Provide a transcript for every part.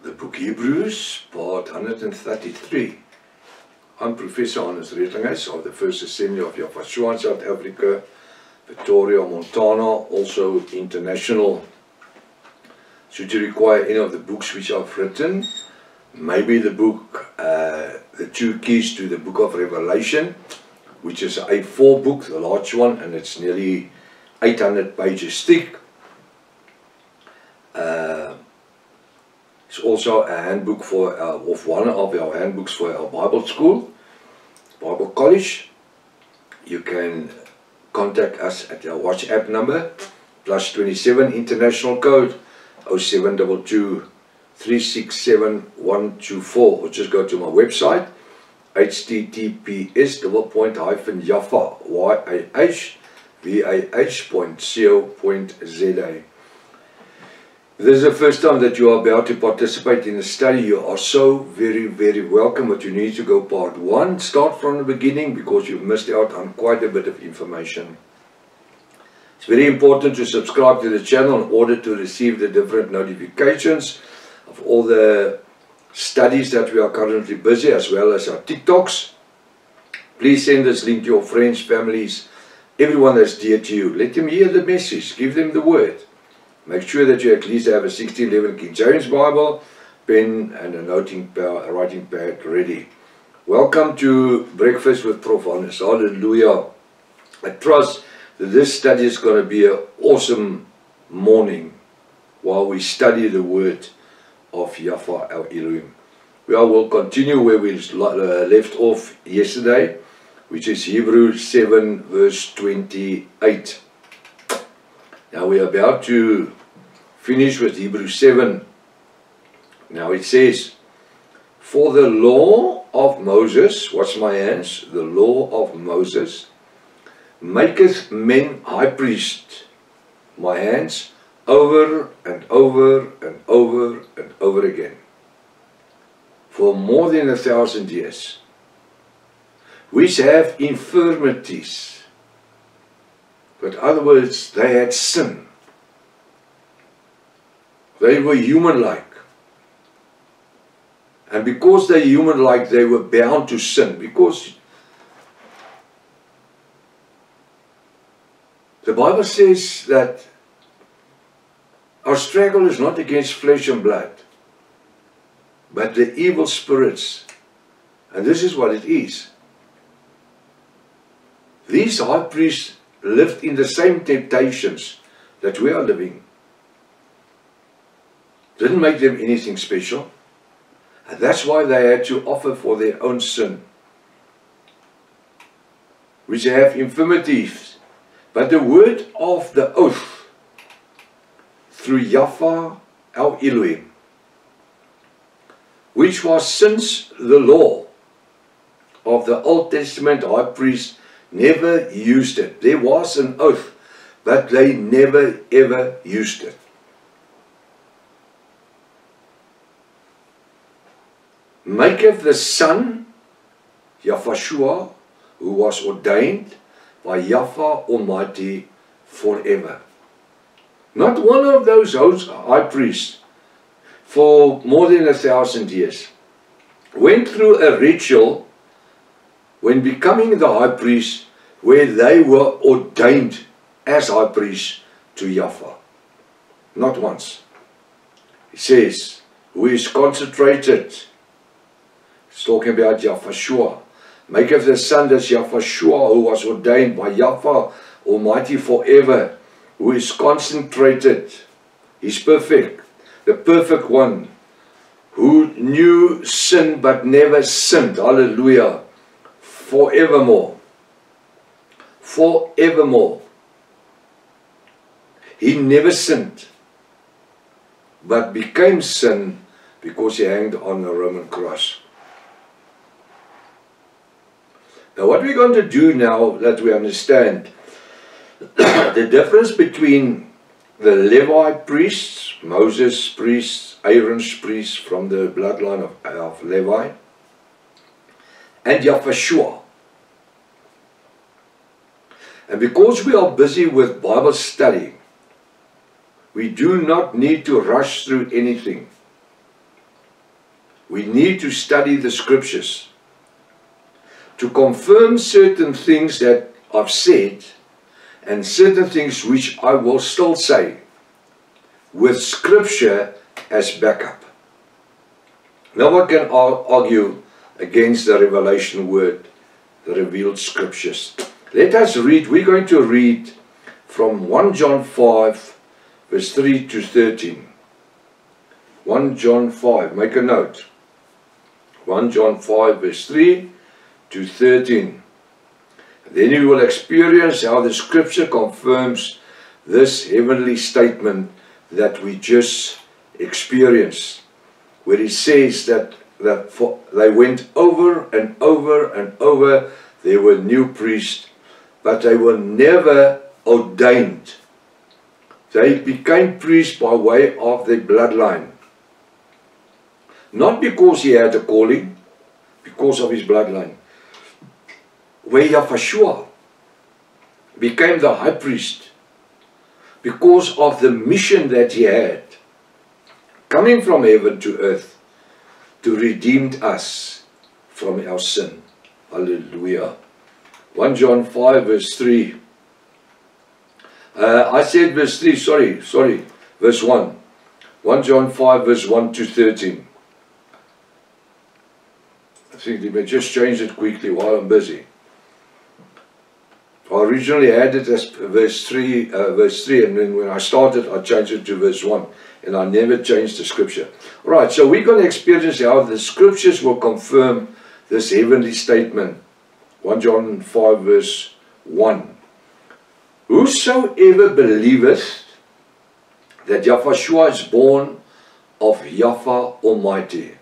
The book Hebrews, part 133. I'm Professor Hannes Redlinghuys of the First Assembly of Yafashua in South Africa, Victoria, Montana, also international. Should you require any of the books which I've written, maybe the book, The Two Keys to the Book of Revelation, which is a A4 book, the large one, and it's nearly 800 pages thick. It's also a handbook for one of our handbooks for our Bible school, Bible College. You can contact us at our WhatsApp number, +27 international code 0722 367 124, or just go to my website, https://yah.vah.co.za. If this is the first time that you are about to participate in the study, you are so very, very welcome, but you need to go part 1, start from the beginning, because you've missed out on quite a bit of information. It's very important to subscribe to the channel in order to receive the different notifications of all the studies that we are currently busy, as well as our TikToks. Please send this link to your friends, families, everyone that's dear to you. Let them hear the message, give them the word. Make sure that you at least have a 1611 King James Bible, pen and a writing pad ready. Welcome to Breakfast with Prof. Hannes. Hallelujah. I trust that this study is going to be an awesome morning while we study the word of Yahweh our Elohim. We will continue where we left off yesterday, which is Hebrews 7 verse 28. Now we are about to finish with Hebrews 7. Now it says, "For the law of Moses," what's my hands? The law of Moses, "maketh men high priests," my hands, "over and over and over and over again, for more than 1,000 years, which have infirmities." But in other words, they had sin. They were human-like. And because they're human-like, they were bound to sin. Because the Bible says that our struggle is not against flesh and blood, but the evil spirits. And this is what it is. These high priests lived in the same temptations that we are living. Didn't make them anything special. And that's why they had to offer for their own sin, which they have infirmities. But the word of the oath through Yahweh our Elohim, which was since the law of the Old Testament high priest, never used it. There was an oath, but they never ever used it. "Maketh the Son, Yahweh, who was ordained by Yahweh Almighty forever." Not one of those high priests for more than 1,000 years went through a ritual when becoming the high priest, where they were ordained as high priests to Yahweh. Not once. It says, "Who is concentrated," it's talking about Yahweh, "maketh the Son, that's Yahweh, who was ordained by Yahweh Almighty forever," who is concentrated, He's perfect, the perfect one, who knew sin but never sinned. Hallelujah. Forevermore. Forevermore. He never sinned, but became sin because he hanged on a Roman cross. Now what we're going to do now that we understand the difference between the Levi priests, Moses priests, Aaron's priests from the bloodline of Levi, and Yahweh. And because we are busy with Bible study, we do not need to rush through anything. we need to study the scriptures to confirm certain things that I've said and certain things which I will still say with scripture as backup. No one can argue against the revelation word, the revealed scriptures. Let us read, we're going to read from 1 John 5 verse 3 to 13. 1 John 5, make a note. 1 John 5 verse 3 to 13. Then you will experience how the scripture confirms this heavenly statement that we just experienced, where it says that they went over and over and over. There were new priests, but they were never ordained. They became priests by way of their bloodline. Not because he had a calling, because of his bloodline. Where Yahushua became the high priest because of the mission that he had, coming from heaven to earth to redeem us from our sin. Hallelujah. 1 John 5 verse 3. I said verse 3, sorry, verse 1. 1 John 5 verse 1 to 13. I think they may just change it quickly while I'm busy. I originally had it as verse 3, and then when I started, I changed it to verse 1, and I never changed the scripture. Right, so we're going to experience how the scriptures will confirm this heavenly statement. 1 John 5 verse 1. Whosoever believeth that Yahushua is born of Yahweh Almighty.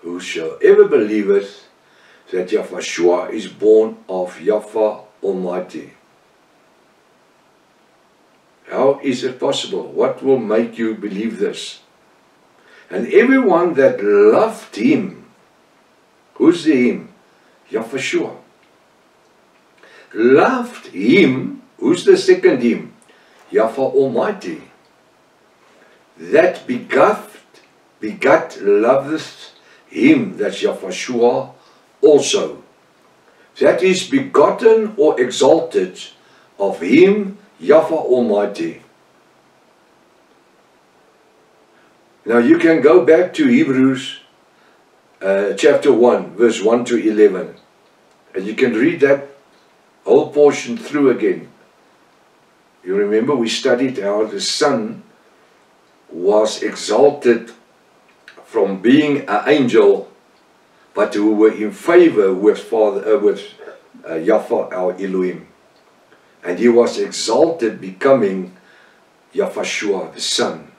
Whosoever believeth that Yahushua is born of Yahweh Almighty. How is it possible? What will make you believe this? And everyone that loved him, who's the him? Yahushua. Loved him, who's the second him? Yahweh Almighty. That begat loveth him, that's Yahushua also. That is begotten or exalted of him, Yahweh Almighty. Now you can go back to Hebrews chapter 1 verse 1 to 11, and you can read that whole portion through again. You remember we studied how the Son was exalted from being an angel, but who were in favor with Yahweh our Elohim. And he was exalted, becoming Yahushua the Son,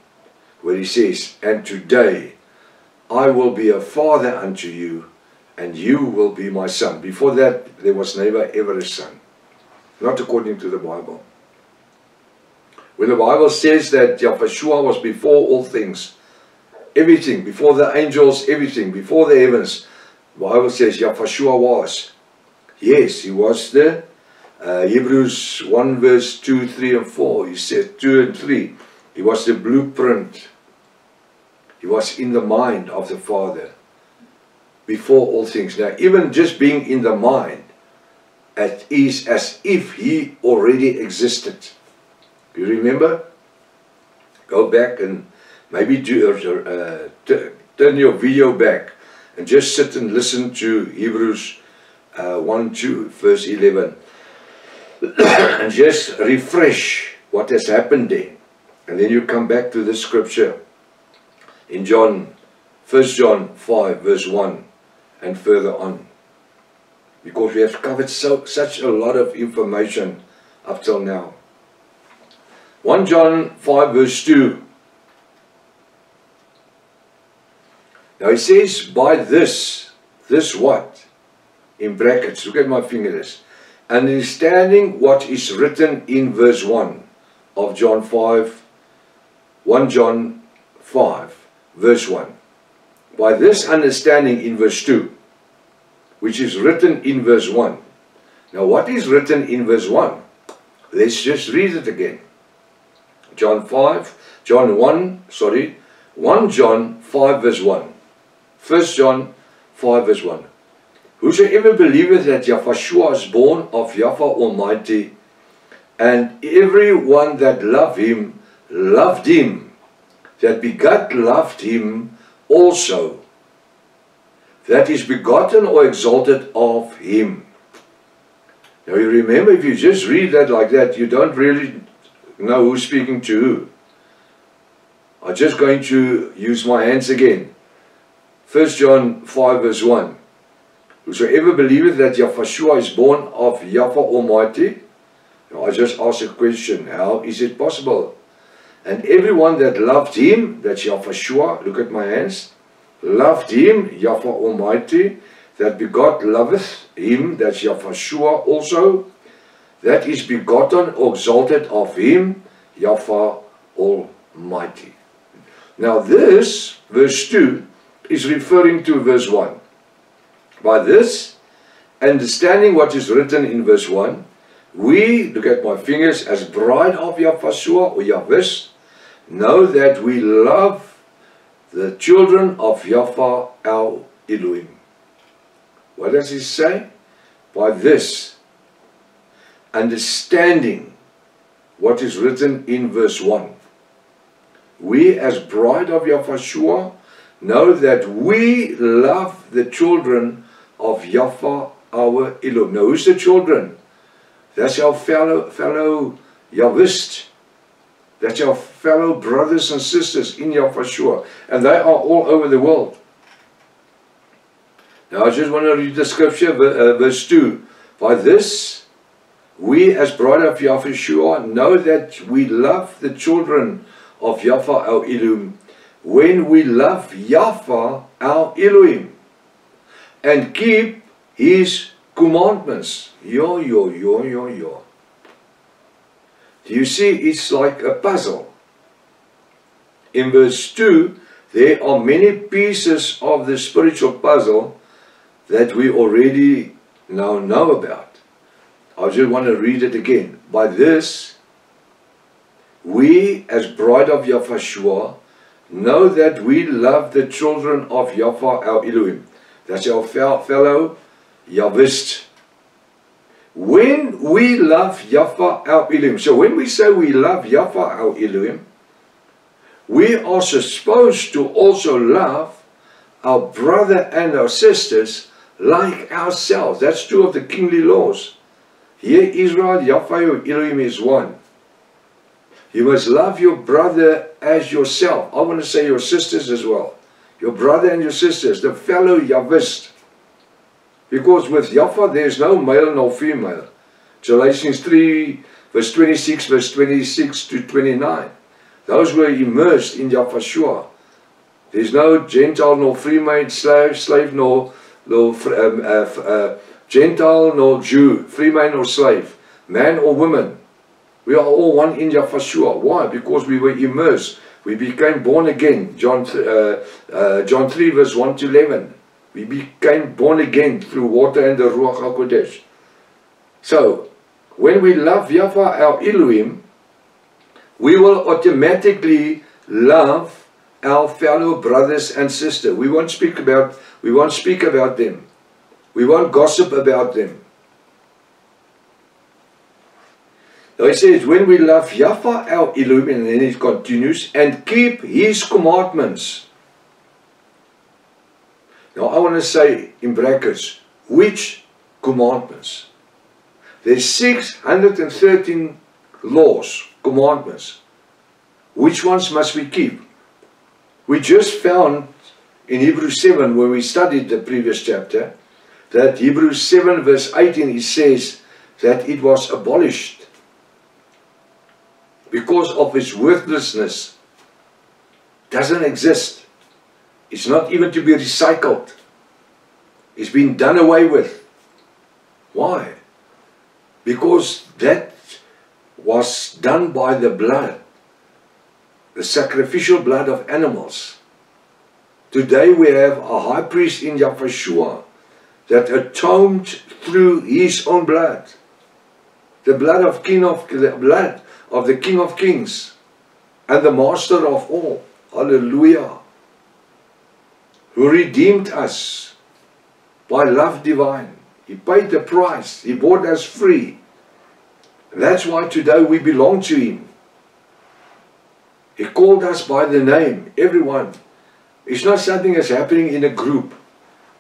where he says, and today I will be a father unto you, and you will be my son. Before that, there was never ever a son. Not according to the Bible. When the Bible says that Yahushua was before all things, everything, before the angels, everything, before the heavens, the Bible says Yahushua was. Yes, he was the Hebrews 1 verse 2, 3 and 4. He said 2 and 3. He was the blueprint. He was in the mind of the Father before all things. Now, even just being in the mind, it is as if he already existed. You remember? Go back and maybe turn your video back and just sit and listen to Hebrews 1, 2, verse 11. And just refresh what has happened there. And then you come back to this scripture in 1 John 5 verse 1 and further on. Because we have covered such a lot of information up till now. 1 John 5 verse 2. Now he says, by this what? In brackets, look at my fingers. Understanding what is written in verse 1 of John 5, 1 John 5, verse 1. By this understanding in verse 2, which is written in verse 1. Now what is written in verse 1? Let's just read it again. John 1, 1 John 5 verse 1. 1 John 5 verse 1. Whosoever believeth that Yahushua is born of Yahweh Almighty, and every one that loved him, that begat loved him also, that is begotten or exalted of him. Now you remember, if you just read that like that, you don't really know who's speaking to who. I'm just going to use my hands again. 1 John 5 verse 1. Whosoever believeth that Yahushua is born of Yahweh Almighty. Now I just ask a question, how is it possible? And everyone that loved him, that's Yahushua, look at my hands, loved him, Yahweh Almighty, that begot loveth him, that's Yahushua also, that is begotten or exalted of him, Yahweh Almighty. Now this, verse 2, is referring to verse 1. By this, understanding what is written in verse 1, we, look at my fingers, as bride of Yahushua or Yahweh, know that we love the children of Yahweh our Elohim. What does he say? By this, understanding what is written in verse 1. We, as bride of Yahushua, know that we love the children of Yahweh our Elohim. Now, who's the children? That's our fellow Yahwist. That's our fellow brothers and sisters in Yahushua. And they are all over the world. Now, I just want to read the scripture, verse 2. By this, we, as bride of Yahushua, know that we love the children of Yahweh our Elohim, when we love Yahweh our Elohim and keep his commandments. Do you see, it's like a puzzle. In verse 2, there are many pieces of the spiritual puzzle that we already now know about. I just want to read it again. By this, we, as bride of Yahushua, know that we love the children of Yahweh our Elohim. That's our fellow Yahwist. When we love Yahweh our Elohim, so when we say we love Yahweh our Elohim, we are supposed to also love our brother and our sisters like ourselves. That's two of the kingly laws. Here, Israel, Yahweh your Elohim is one. You must love your brother as yourself. I want to say your sisters as well. Your brother and your sisters, the fellow Yahwist. Because with Yahweh there is no male nor female. Galatians 3 verse 26, verse 26 to 29. Those were immersed in Yahushua. There is no Gentile nor free man, slave nor Gentile nor Jew, free man or slave, man or woman. We are all one in Yahushua. Why? Because we were immersed. We became born again. John 3 verse 1 to 11. We became born again through water and the Ruach HaKodesh. So, when we love Yahweh our Elohim, we will automatically love our fellow brothers and sisters. We won't speak about them. We won't gossip about them. Now he says, when we love Yahweh our Elohim, and then it continues, and keep his commandments. Now I want to say in brackets, which commandments? There's 613 laws, commandments. Which ones must we keep? We just found in Hebrews 7, when we studied the previous chapter, that Hebrews 7 verse 18, it says that it was abolished because of its worthlessness. Doesn't exist. It's not even to be recycled. It's been done away with. Why? Because that was done by the blood, the sacrificial blood of animals. Today we have a high priest in Yahushua that atoned through his own blood, the blood of the King of Kings and the Master of all. Hallelujah. Who redeemed us by love divine. He paid the price. He bought us free. That's why today we belong to Him. He called us by the name, everyone. It's not something that's happening in a group.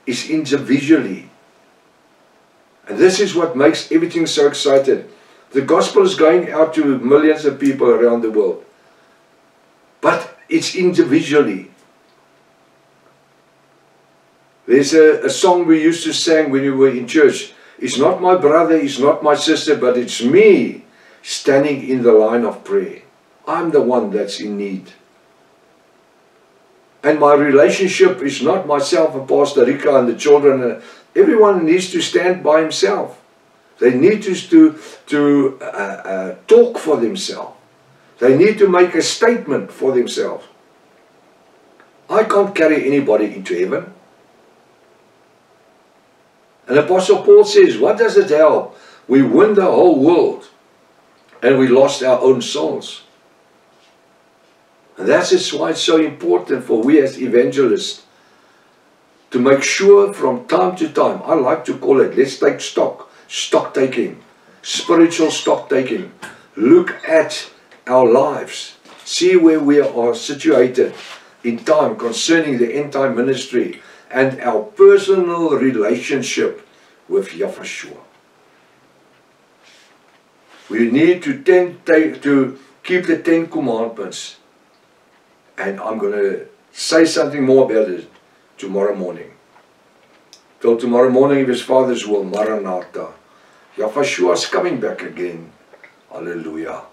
It's individually. And this is what makes everything so exciting. The gospel is going out to millions of people around the world. But it's individually. There's a song we used to sing when we were in church. It's not my brother, it's not my sister, but it's me standing in the line of prayer. I'm the one that's in need. And my relationship is not myself and Pastor Rika and the children. Everyone needs to stand by himself. They need to talk for themselves. They need to make a statement for themselves. I can't carry anybody into heaven. And Apostle Paul says, what does it help? We win the whole world and we lost our own souls. And that's why it's so important for we as evangelists to make sure from time to time, I like to call it, let's take stock taking, spiritual stock taking. Look at our lives, see where we are situated in time concerning the end time ministry and our personal relationship with Yahshua. We need to keep the 10 commandments. And I'm going to say something more about it tomorrow morning. Till tomorrow morning, if His Father's will, Maranatha. Yahshua is coming back again. Hallelujah.